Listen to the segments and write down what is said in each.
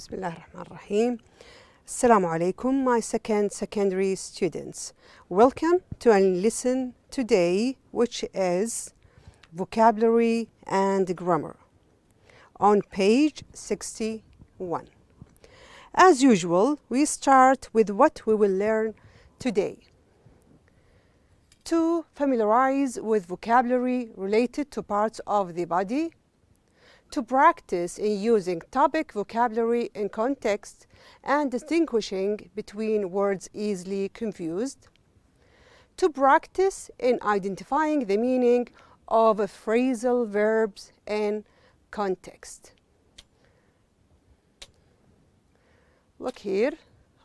Bismillah ar-Rahman ar-Rahim. Assalamu alaikum, my secondary students. Welcome to a lesson today, which is vocabulary and grammar, on page 61. As usual, we start with what we will learn today. To familiarize with vocabulary related to parts of the body, to practice in using topic vocabulary in context and distinguishing between words easily confused, to practice in identifying the meaning of phrasal verbs in context. Look here,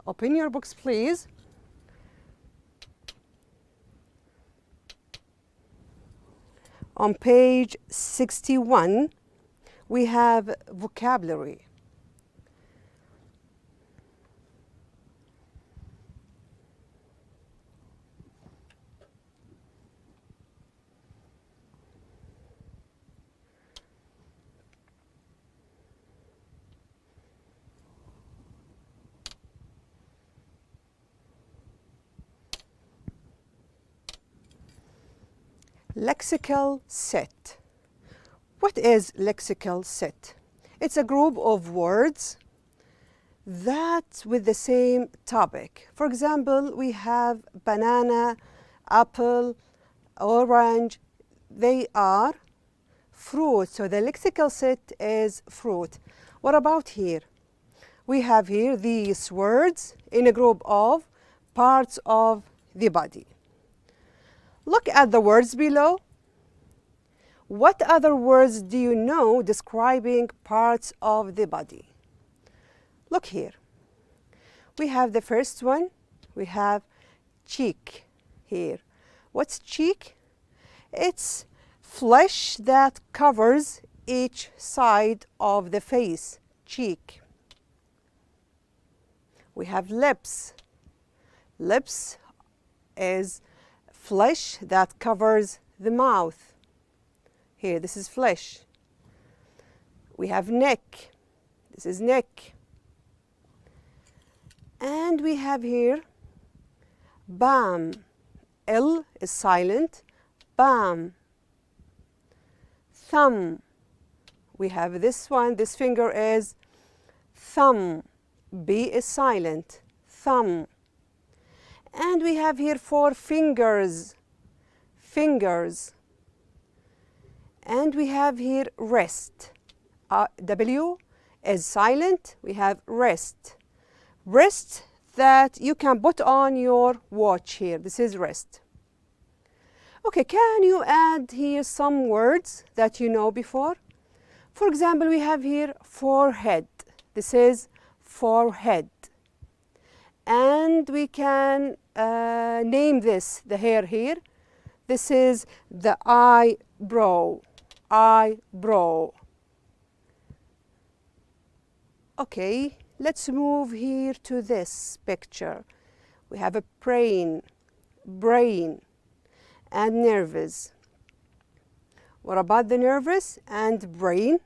open your books please. On page 61, we have vocabulary. Lexical set. What is lexical set? It's a group of words that with the same topic. For example, we have banana, apple, orange. They are fruit. So the lexical set is fruit. What about here? We have here these words in a group of parts of the body. Look at the words below. What other words do you know describing parts of the body? Look here. We have the first one. We have cheek here. What's cheek? It's flesh that covers each side of the face. Cheek. We have lips. Lips is flesh that covers the mouth. Here, this is flesh. We have neck. This is neck. And we have here bam. L is silent. Bam. Thumb. We have this one. This finger is thumb. B is silent. Thumb. And we have here 4 fingers. Fingers. And we have here wrist. W is silent. We have wrist. Wrist that you can put on your watch here. This is wrist. Okay, can you add here some words that you know before? For example, we have here forehead. This is forehead. And we can name this, the hair here. This is the eyebrow. Eyebrow. Okay, let's move here to this picture. We have a brain, and nerves. What about the nerves and brain?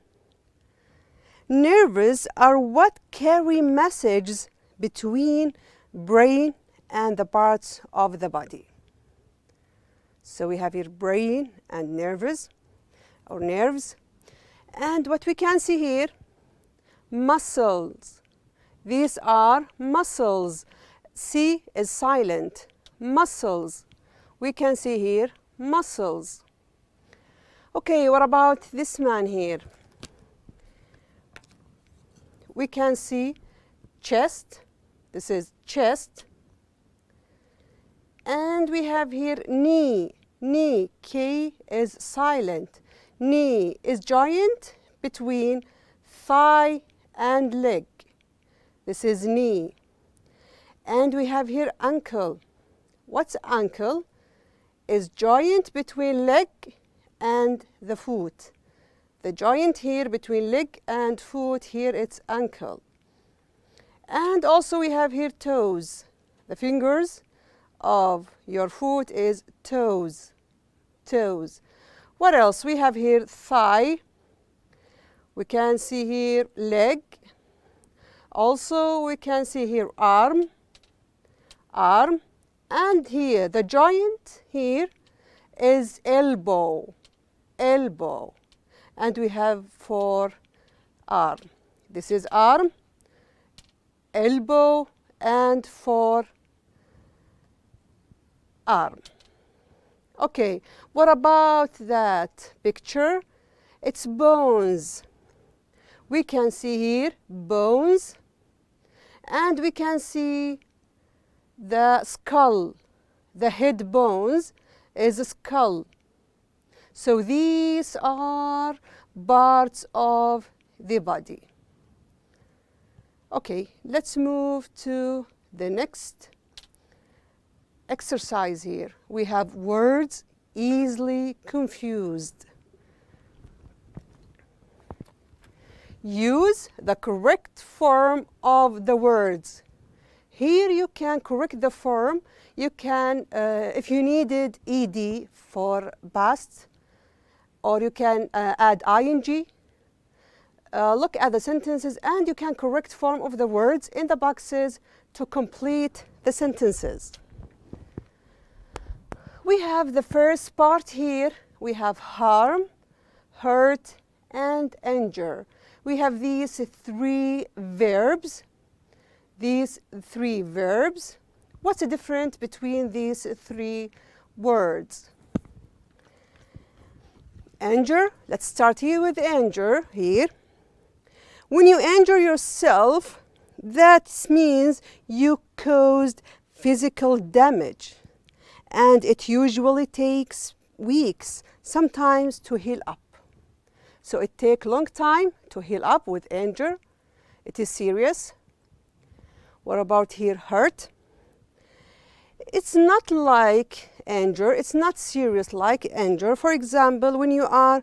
Nerves are what carry messages between brain and the parts of the body. So we have here brain and nerves, or nerves. And what we can see here, muscles. These are muscles. C is silent. Muscles. We can see here muscles. Okay, what about this man here? We can see chest. This is chest. And we have here knee. Knee. K is silent. Knee is joint between thigh and leg. This is knee. And we have here ankle. What's ankle? Is joint between leg and the foot. The joint here between leg and foot, here it's ankle. And also we have here toes. The fingers of your foot is toes. Toes. What else? We have here thigh. We can see here leg. Also, we can see here arm, arm, and here the joint here is elbow, elbow, and we have for arm. This is arm, elbow, and for arm. Okay, what about that picture? It's bones. We can see here bones, and we can see the skull. The head bones is a skull. So these are parts of the body. Okay, let's move to the next exercise here. We have words easily confused. Use the correct form of the words. Here you can correct the form. You can, if you needed ed for past, or you can add ing. Look at the sentences and you can correct form of the words in the boxes to complete the sentences. We have the first part here. We have harm, hurt, and injure. We have these three verbs. These three verbs. What's the difference between these three words? Injure. Let's start here with injure here. When you injure yourself, that means you caused physical damage. And it usually takes weeks, sometimes to heal up. So it takes a long time to heal up with injury. It is serious. What about here, hurt? It's not like injury. It's not serious like injury. For example, when you are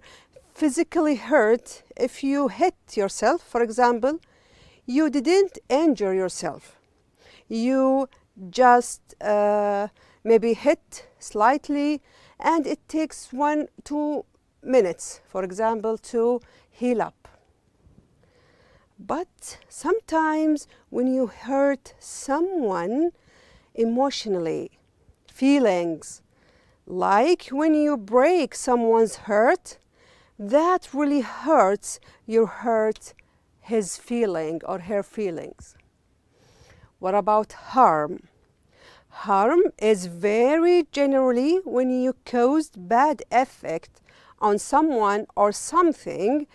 physically hurt, if you hit yourself, for example, you didn't injure yourself. You just maybe hit slightly, and it takes 1-2 minutes, for example, to heal up. But sometimes when you hurt someone emotionally, feelings, like when you break someone's heart, that really hurts. You hurt his feeling or her feelings. What about harm? Harm is very generally when you caused bad effect on someone or something.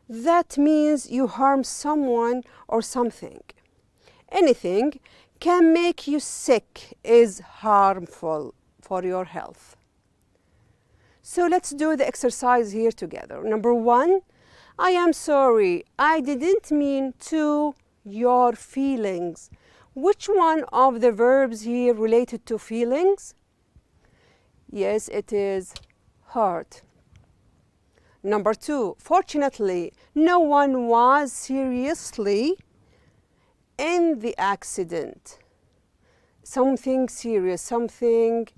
That means you harm someone or something. Anything can make you sick is harmful for your health. So let's do the exercise here together. Number 1, I am sorry. I didn't mean to your feelings. Which one of the verbs here related to feelings? Yes, it is hurt. Number 2, fortunately, no one was seriously in the accident. Something serious, something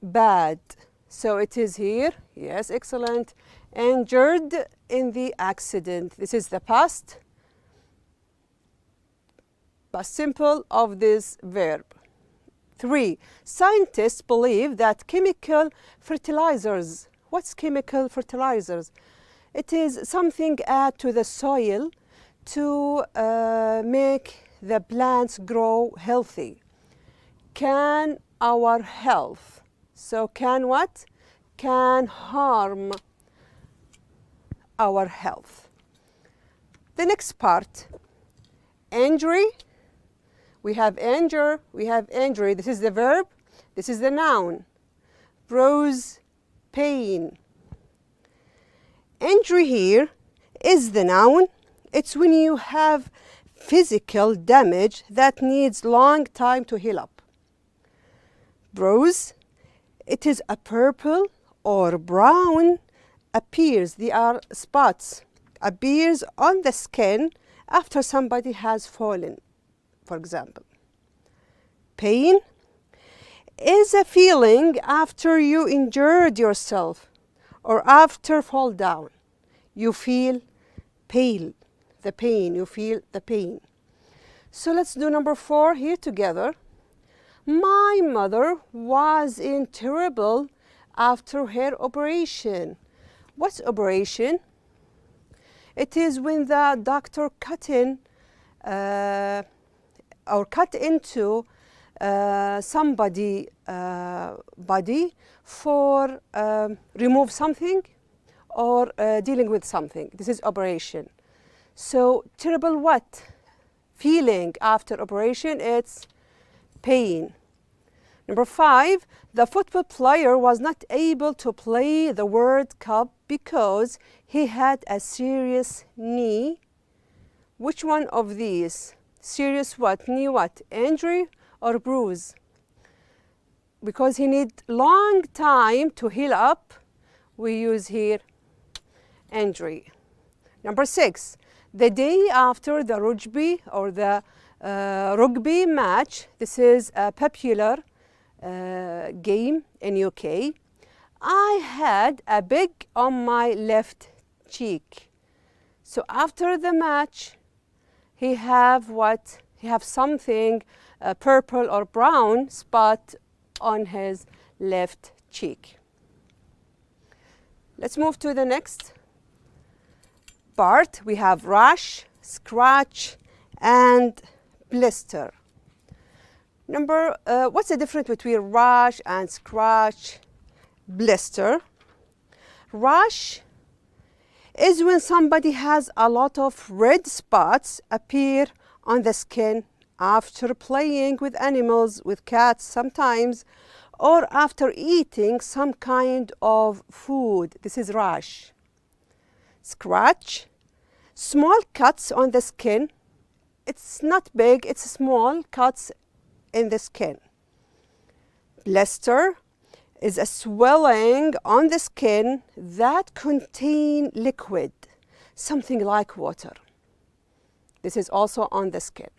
bad. So it is here, yes, excellent. Injured in the accident. This is the past simple of this verb. 3, scientists believe that chemical fertilizers. What's chemical fertilizers? It is something add to the soil to make the plants grow healthy. Can our health. So can what? Can harm our health. The next part, injury. We have injure, we have injury. This is the verb, this is the noun. Bruise, pain. Injury here is the noun. It's when you have physical damage that needs long time to heal up. Bruise, it is a purple or brown appears, they are spots, appears on the skin after somebody has fallen, for example. Pain is a feeling after you injured yourself or after fall down. You feel pain, the pain, you feel the pain. So let's do number 4 here together. My mother was in trouble after her operation. What's operation? It is when the doctor cut into somebody body for remove something or dealing with something. This is operation. So terrible what? Feeling after operation, it's pain. Number 5, the football player was not able to play the World Cup because he had a serious knee. Which one of these? Serious what? Knee what? Injury or bruise? Because he need long time to heal up, we use here injury. Number 6, the day after the rugby or the rugby match, this is a popular game in UK, I had a big on my left cheek. So after the match, he have what? He have something purple or brown spot on his left cheek. Let's move to the next part. We have rash, scratch, and blister. What's the difference between rash and scratch, blister? Rash is when somebody has a lot of red spots appear on the skin after playing with animals, with cats sometimes, or after eating some kind of food. This is rash. Scratch, small cuts on the skin. It's not big, it's small cuts in the skin. Blister is a swelling on the skin that contain liquid, something like water. This is also on the skin.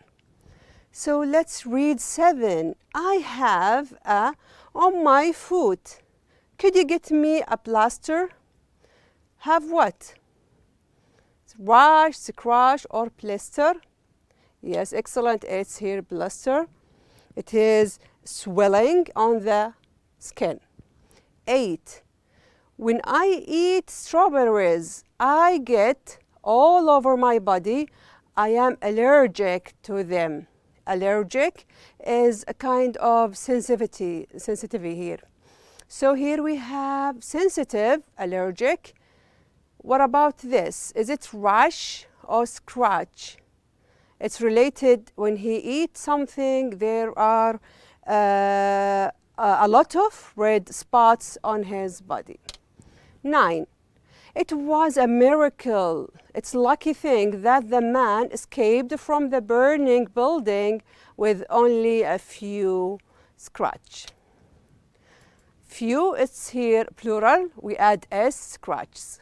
So let's read 7. I have a on my foot. Could you get me a plaster? Have what? Rash, scratch, or blister? Yes, excellent. It's here blister. It is swelling on the skin. 8. When I eat strawberries, I get all over my body. I am allergic to them. Allergic is a kind of sensitivity here. So here we have sensitive, allergic. What about this? Is it rash or scratch? It's related when he eats something, there are a lot of red spots on his body. 9. It was a miracle. It's a lucky thing that the man escaped from the burning building with only a few scratch. Few, it's here plural. We add s, scratches.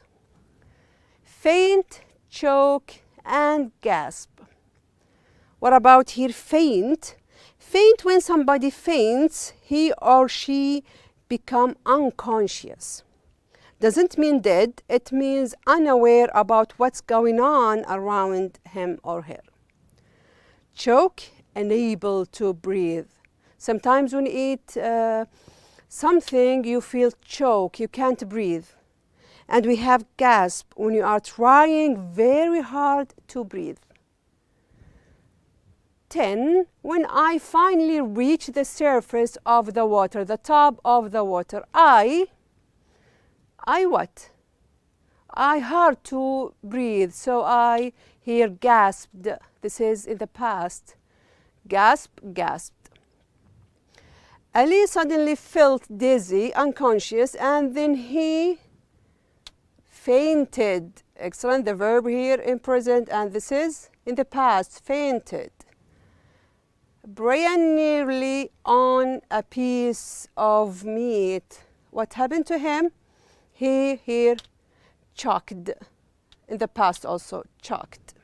Faint, choke, and gasp. What about here faint? Faint, when somebody faints, he or she become unconscious. Doesn't mean dead, it means unaware about what's going on around him or her. Choke, unable to breathe. Sometimes when you eat something, you feel choke, you can't breathe. And we have gasp, when you are trying very hard to breathe. 10, when I finally reach the surface of the water, the top of the water, I what? I hard to breathe, so I here gasped. This is in the past. Gasp, gasped. Ali suddenly felt dizzy, unconscious, and then he fainted. Excellent, the verb here in present, and this is in the past, fainted. Brian nearly on a piece of meat. What happened to him? He here choked. In the past also, choked.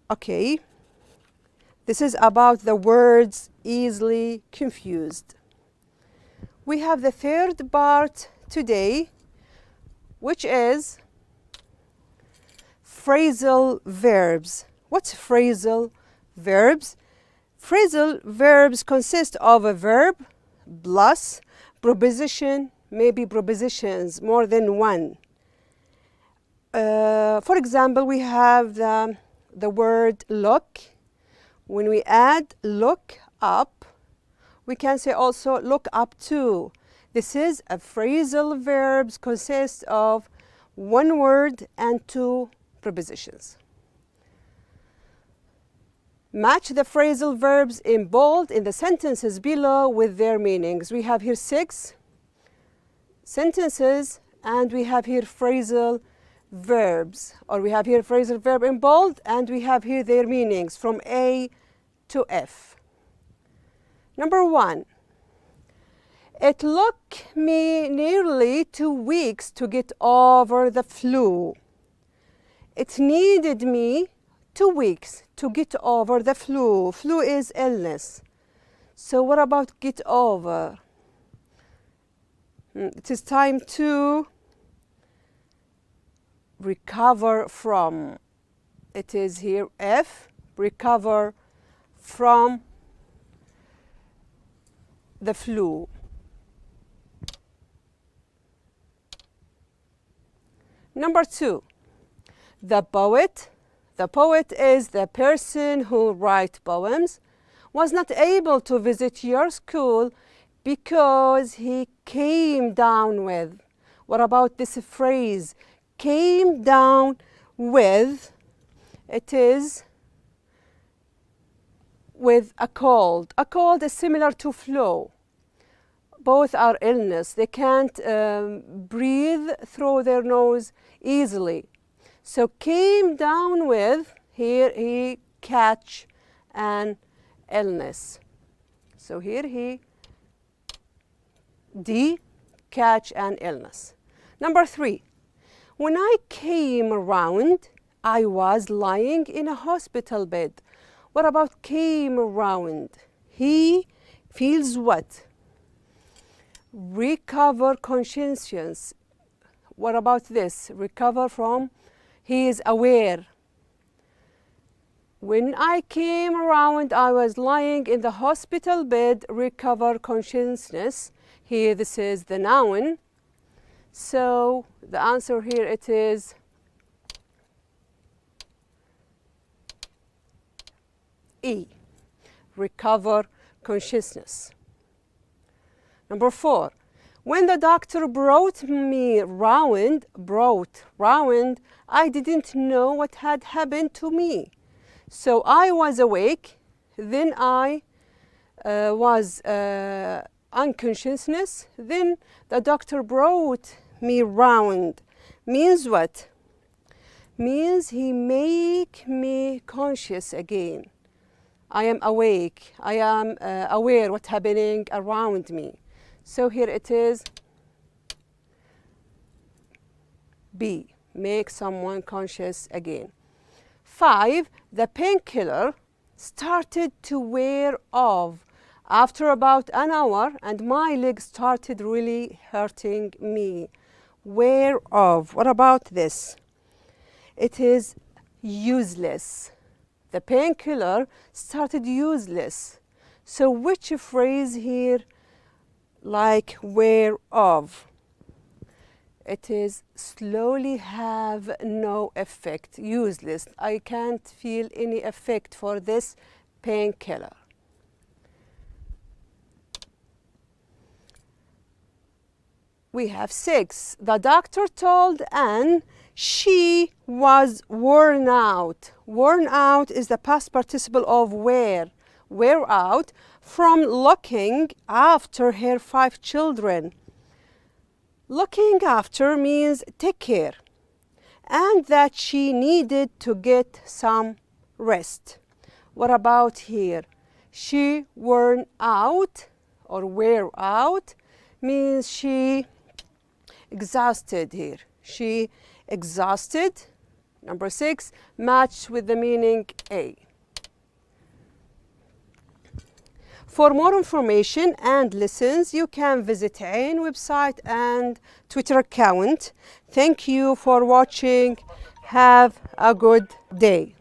Okay. This is about the words easily confused. We have the third part today, which is phrasal verbs. What's phrasal verbs? Phrasal verbs consist of a verb plus preposition, maybe prepositions, more than one. For example, we have the word look. When we add look up, we can say also look up to. This is a phrasal verbs consists of one word and two prepositions. Match the phrasal verbs in bold in the sentences below with their meanings. We have here 6 sentences and we have here phrasal verbs, or we have here phrasal verb in bold and we have here their meanings from A to F. Number 1. It took me nearly 2 weeks to get over the flu. It needed me 2 weeks to get over the flu. Flu is illness. So what about get over? It is time to recover from. It is here F, recover from the flu. Number 2, the poet is the person who writes poems, was not able to visit your school because he came down with. What about this phrase? Came down with, it is with a cold. A cold is similar to flu. Both are illness. They can't breathe through their nose easily. So came down with, here he catch an illness. So here he, D, catch an illness. Number 3, when I came around, I was lying in a hospital bed. What about came around? He feels what? Recover consciousness. What about this? Recover from, he is aware. When I came around, I was lying in the hospital bed, recover consciousness. Here, this is the noun. So the answer here, it is E, recover consciousness. Number 4, when the doctor brought me round, I didn't know what had happened to me. So I was awake, then I was unconsciousness, then the doctor brought me round. Means what? Means he make me conscious again. I am awake, I am aware what's happening around me. So here it is B, make someone conscious again. 5, the painkiller started to wear off after about an hour and my legs started really hurting me. Wear off. What about this? It is useless. The painkiller started useless. So which phrase here like wear off? It is slowly have no effect, useless. I can't feel any effect for this painkiller. We have 6. The doctor told Anne she was worn out. Worn out is the past participle of wear. Wear out from looking after her 5 children. Looking after means take care, and that she needed to get some rest. What about here? She worn out or wear out means she exhausted here. She exhausted. Number 6, matched with the meaning A. For more information and lessons, you can visit Ain website and Twitter account. Thank you for watching. Have a good day.